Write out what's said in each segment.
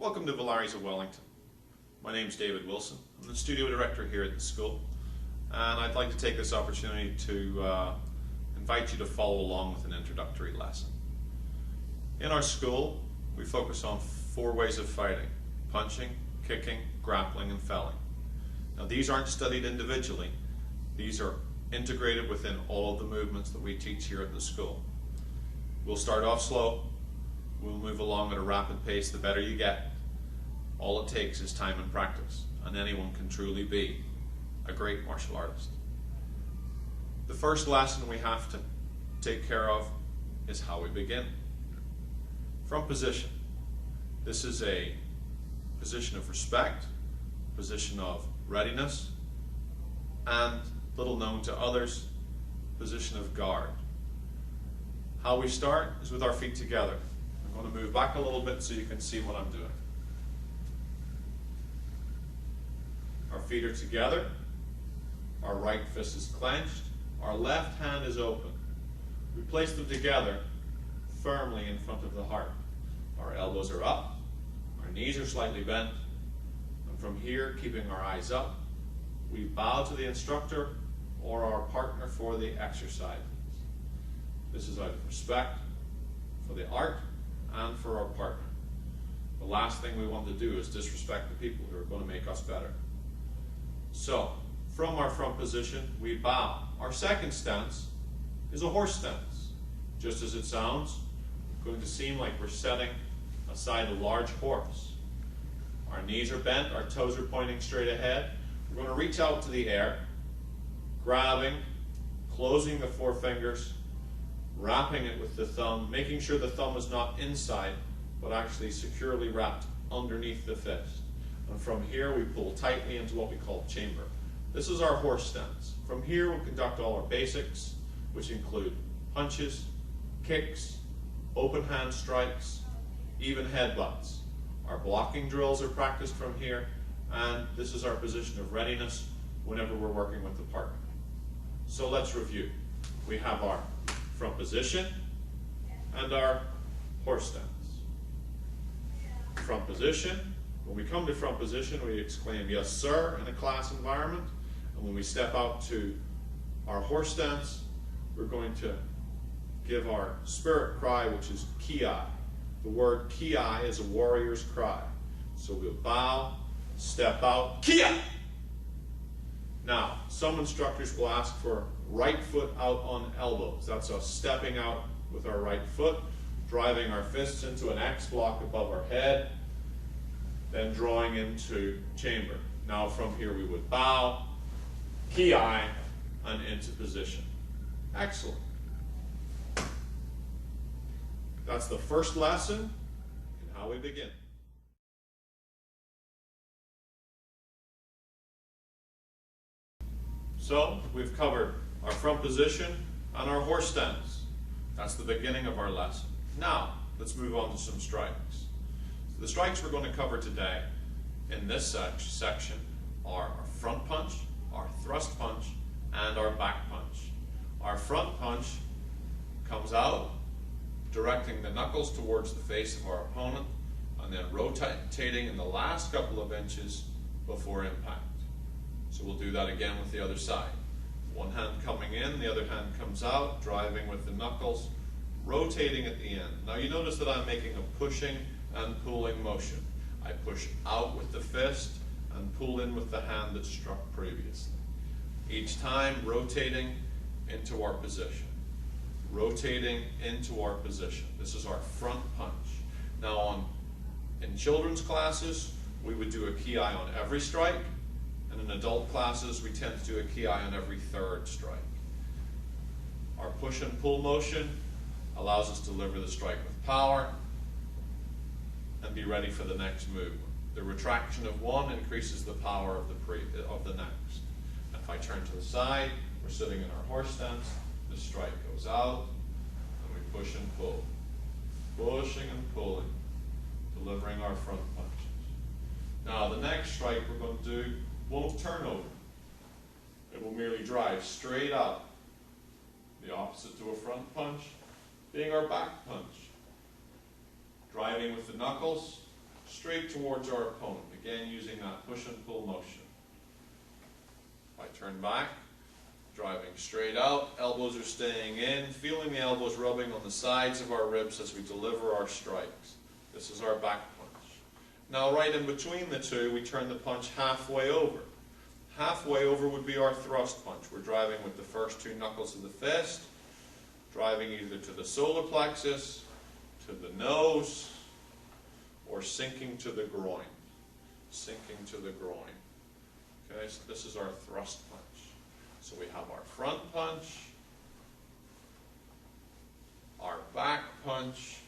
Welcome to Valaris of Wellington. My name is David Wilson. I'm the studio director here at the school, and I'd like to take this opportunity to invite you to follow along with an introductory lesson. In our school, we focus on 4 ways of fighting: punching, kicking, grappling, and felling. Now, these aren't studied individually. These are integrated within all of the movements that we teach here at the school. We'll start off slow. We'll move along at a rapid pace. The better you get. All it takes is time and practice, and anyone can truly be a great martial artist. The first lesson we have to take care of is how we begin. From position. This is a position of respect, position of readiness, and, little known to others, position of guard. How we start is with our feet together. I'm going to move back a little bit so you can see what I'm doing. Our feet are together, our right fist is clenched, our left hand is open. We place them together firmly in front of the heart. Our elbows are up, our knees are slightly bent, and from here, keeping our eyes up, we bow to the instructor or our partner for the exercise. This is out of respect for the art and for our partner. The last thing we want to do is disrespect the people who are going to make us better. So, from our front position, we bow. Our second stance is a horse stance. Just as it sounds, it's going to seem like we're setting aside a large horse. Our knees are bent, our toes are pointing straight ahead. We're going to reach out to the air, grabbing, closing the 4 fingers, wrapping it with the thumb, making sure the thumb is not inside, but actually securely wrapped underneath the fist. And from here, we pull tightly into what we call chamber. This is our horse stance. From here, we'll conduct all our basics, which include punches, kicks, open hand strikes, even headbutts. Our blocking drills are practiced from here, and this is our position of readiness whenever we're working with the partner. So let's review. We have our front position and our horse stance. Front position. When we come to front position, we exclaim, "Yes, sir," in a class environment. And when we step out to our horse stance, we're going to give our spirit cry, which is ki-ai. The word ki-ai is a warrior's cry. So we'll bow, step out, ki-ai! Now, some instructors will ask for right foot out on elbows. That's us stepping out with our right foot, driving our fists into an X block above our head, then drawing into chamber. Now from here we would bow, ki-ai, and into position. Excellent. That's the first lesson in how we begin. So we've covered our front position and our horse stance. That's the beginning of our lesson. Now let's move on to some strikes. The strikes we're going to cover today in this section are our front punch, our thrust punch, and our back punch. Our front punch comes out, directing the knuckles towards the face of our opponent, and then rotating in the last couple of inches before impact. So we'll do that again with the other side. One hand coming in, the other hand comes out, driving with the knuckles, rotating at the end. Now you notice that I'm making a pushing and pulling motion. I push out with the fist and pull in with the hand that struck previously. Each time rotating into our position. Rotating into our position. This is our front punch. Now in children's classes, we would do a ki-ai on every strike, and in adult classes, we tend to do a ki-ai on every 3rd strike. Our push and pull motion allows us to deliver the strike with power and be ready for the next movement. The retraction of one increases the power of the next. If I turn to the side, we're sitting in our horse stance, the strike goes out, and we push and pull. Pushing and pulling, delivering our front punches. Now the next strike we're going to do won't turn over. It will merely drive straight up. The opposite to a front punch being our back punch. Driving with the knuckles, straight towards our opponent. Again, using that push and pull motion. If I turn back, driving straight out, elbows are staying in, feeling the elbows rubbing on the sides of our ribs as we deliver our strikes. This is our back punch. Now right in between the two, we turn the punch halfway over. Halfway over would be our thrust punch. We're driving with the first two knuckles of the fist, driving either to the solar plexus, to the nose, or sinking to the groin. Sinking to the groin. Okay, so this is our thrust punch. So we have our front punch, our back punch,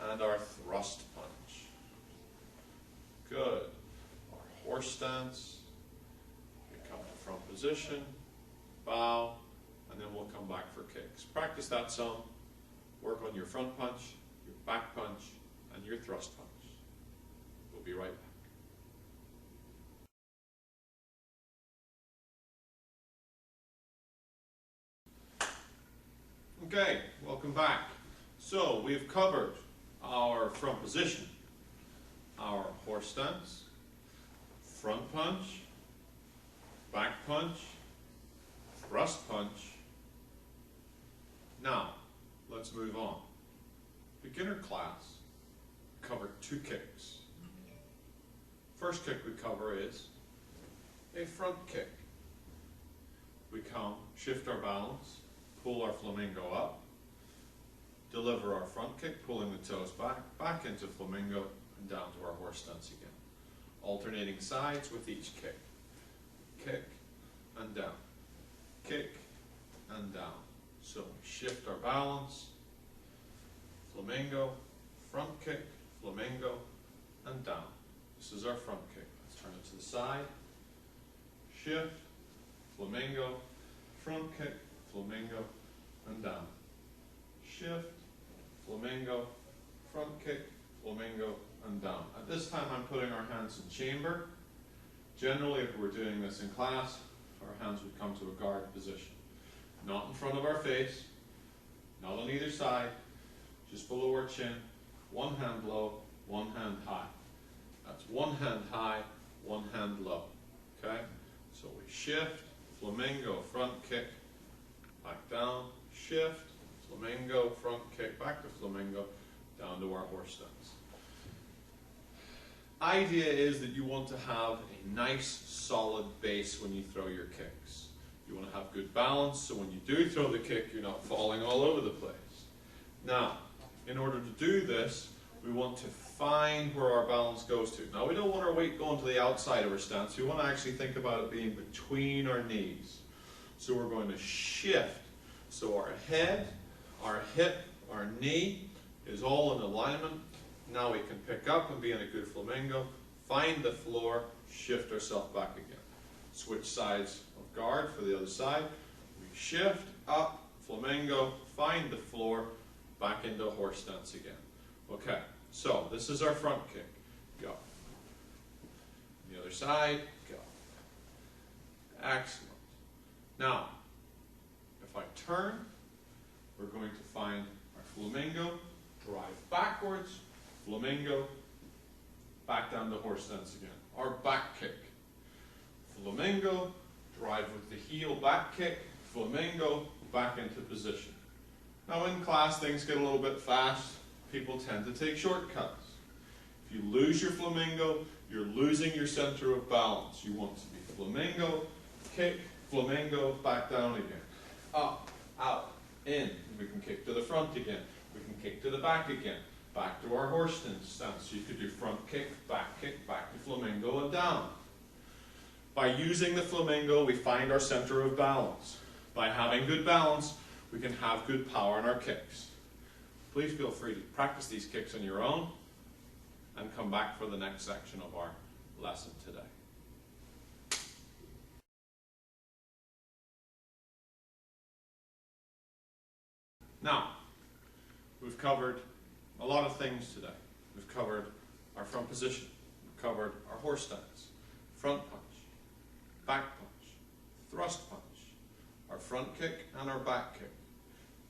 and our thrust punch. Good. Our horse stance. We come to front position, bow, and then we'll come back for kicks. Practice that some. Work on your front punch, your back punch, and your thrust punch. We'll be right back. Okay, welcome back. So we've covered our front position, our horse stance, front punch, back punch, thrust punch. Now, let's move on. Beginner class, cover two kicks. First kick we cover is a front kick. We come, shift our balance, pull our flamingo up, deliver our front kick, pulling the toes back, back into flamingo, and down to our horse stance again. Alternating sides with each kick. Kick and down. Kick and down. So we shift our balance, flamingo, front kick, flamingo, and down. This is our front kick. Let's turn it to the side. Shift, flamingo, front kick, flamingo, and down. Shift, flamingo, front kick, flamingo, and down. At this time I'm putting our hands in chamber. Generally, if we're doing this in class, our hands would come to a guard position. Not in front of our face, not on either side, just below our chin, one hand low, one hand high. That's one hand high, one hand low. Okay? So we shift, flamingo, front kick, back down, shift, flamingo, front kick, back to flamingo, down to our horse stance. Idea is that you want to have a nice solid base when you throw your kicks. You want to have good balance so when you do throw the kick you're not falling all over the place. Now, in order to do this, we want to find where our balance goes to. Now we don't want our weight going to the outside of our stance. We want to actually think about it being between our knees. So we're going to shift. So our head, our hip, our knee is all in alignment. Now we can pick up and be in a good flamingo, find the floor, shift ourselves back again. Switch sides of guard for the other side. We shift, up, flamingo, find the floor, back into horse stance again. Okay, so this is our front kick. Go. The other side, go. Excellent. Now, if I turn, we're going to find our flamingo, drive backwards, flamingo, back down to horse stance again. Our back kick. Flamingo, drive with the heel back kick, flamingo, back into position. Now in class things get a little bit fast. People tend to take shortcuts. If you lose your flamingo, you're losing your center of balance. You want to be flamingo, kick, flamingo, back down again. Up, out, in. We can kick to the front again. We can kick to the back again. Back to our horse stance. So you could do front kick, back to flamingo, and down. By using the flamingo, we find our center of balance. By having good balance, we can have good power in our kicks. Please feel free to practice these kicks on your own and come back for the next section of our lesson today. Now, we've covered a lot of things today. We've covered our front position. We've covered our horse stance, front punch, back punch, thrust punch, our front kick and our back kick.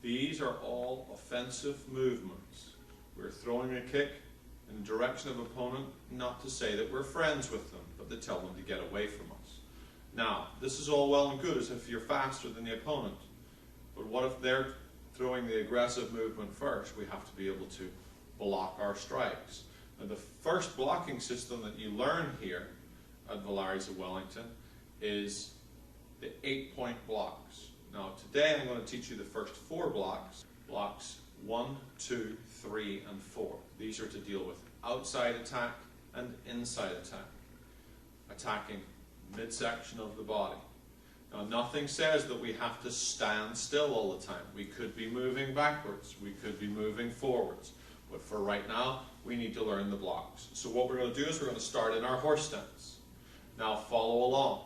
These are all offensive movements. We're throwing a kick in the direction of opponent, not to say that we're friends with them, but to tell them to get away from us. Now, this is all well and good as if you're faster than the opponent, but what if they're throwing the aggressive movement first? We have to be able to block our strikes. And the first blocking system that you learn here at Valaris of Wellington is the 8-point blocks. Now today I'm going to teach you the first 4 blocks. Blocks 1, 2, 3, and 4. These are to deal with outside attack and inside attack. Attacking midsection of the body. Now nothing says that we have to stand still all the time. We could be moving backwards, we could be moving forwards. But for right now, we need to learn the blocks. So what we're going to do is we're going to start in our horse stance. Now follow along.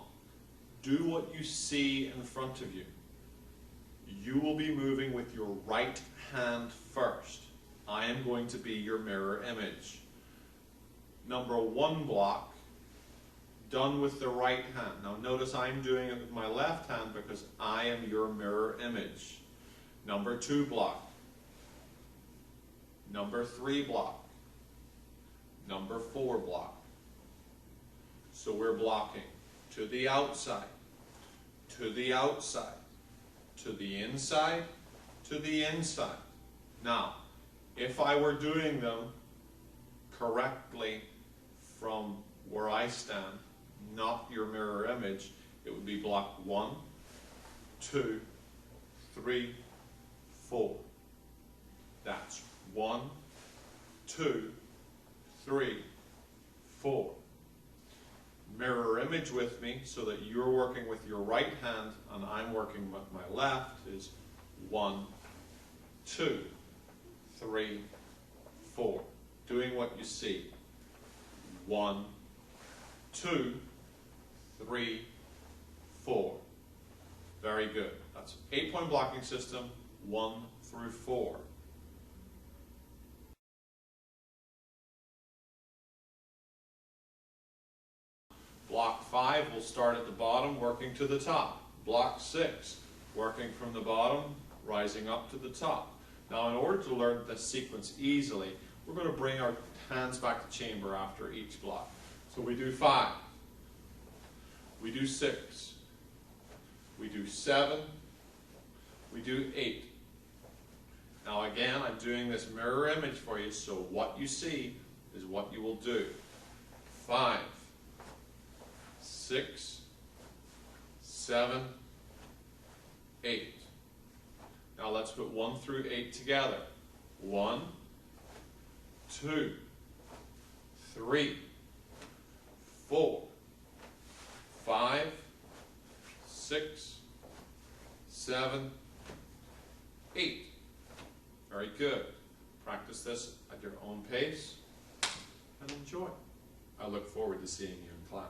Do what you see in front of you. You will be moving with your right hand first. I am going to be your mirror image. Number 1 block, done with the right hand. Now notice I'm doing it with my left hand because I am your mirror image. Number 2 block. Number 3 block. Number 4 block. So we're blocking to the outside, to the outside, to the inside, to the inside. Now, if I were doing them correctly from where I stand, not your mirror image, it would be block 1, 2, 3, 4. That's 1, 2, 3, 4. Mirror image with me so that you're working with your right hand and I'm working with my left is 1, 2, 3, 4. Doing what you see. 1, 2, 3, 4. Very good. That's 8-point blocking system, 1 through 4. Block 5 will start at the bottom, working to the top. Block 6, working from the bottom, rising up to the top. Now in order to learn this sequence easily, we're going to bring our hands back to chamber after each block. So we do 5, we do 6, we do 7, we do 8. Now again, I'm doing this mirror image for you, so what you see is what you will do. 5, 6, 7, 8. Now let's put 1 through 8 together. 1, 2, 3, 4, 5, 6, 7, 8. Very good. Practice this at your own pace and enjoy. I look forward to seeing you in class.